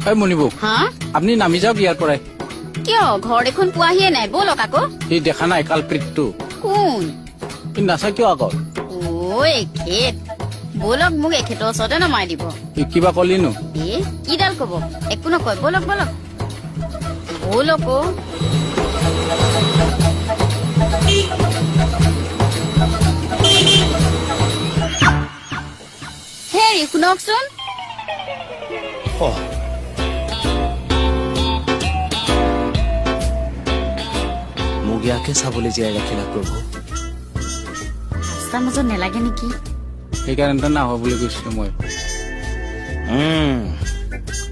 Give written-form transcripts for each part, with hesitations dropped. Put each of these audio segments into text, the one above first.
হয় মনিব হা আপনি নামি যাওক ইয়াৰ পৰাই কিয় ঘৰ দেখোন পোৱাহিয়ে নাই বলক আকৌ এই দেখা নাই কালপ্ৰিতটো কোন ই নাচা কিয় আকৌ ঐ এখেত বলক মোক এখেতৰ ওচৰতে নমাই দিব ই কিবা কলিনো এ কিডাল কব একো নকয় বলক বলক বলক অ হেৰি শুনকচোন মোক ইয়াকে চাবলৈ জীয়াই ৰাখিলা প্ৰভু ৰাস্তাৰ মাজত নেলাগে নেকি সেইকাৰণে নাহ বুলি কৈছিলো মই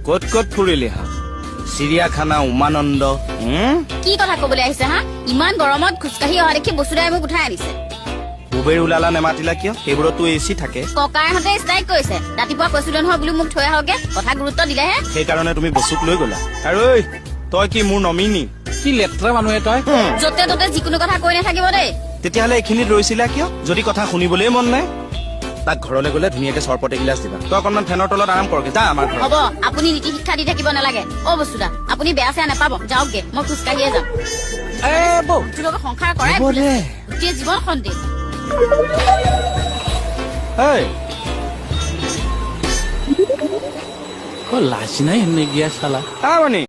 ক'ত ক'ত ফুৰিলি হা চিৰিয়াখানা উমানন্দ কি কথা কবলৈ আহিছে হা ইমান গৰমত খোজকাঢ়ি অহা দেখি বসুদাই মোক উঠাই আনিছে উবেৰ ওলালা নেমাতিলা কিয় সেইবোৰতো এচি থাকে ককাইহঁতে ষ্ট্ৰাইক কৰিছে ৰাতিপুৱা কৈছিলো নহয় বুলি মোক থৈ আহকে কথা গুৰুত্ব দিলেহে সেইকাৰণে তুমি বসুক লৈ গলা আৰু ঐ তই কি মোৰ নমিনি কি লেতেৰা মানুহে তই য'তে ত'তে যিকোনো কথা কৈ নাথাকিব দেই তেতিয়াহ'লে এইখিনিত ৰৈছিলা কিয় যদি কথা শুনিবলৈ মন নাই তাক ঘৰলৈ গ'লে ধুনীয়াকে চৰপত এগিলাচ দিবা তই অকণমান ফেনৰ তলত আৰাম কৰগে যা আমাৰ ঘৰত হ'ব আপুনি নীতি শিক্ষা দি থাকিব নালাগে অ বসুদা আপুনি বেয়া চেয়া নাপাব যাওকগে মই খোজকাঢ়িয়ে যাম তোৰ লগত সংসাৰ কৰাই গোটেই জীৱন সন্দেহ লাজ নাই হেনে গিয়া চালা মানে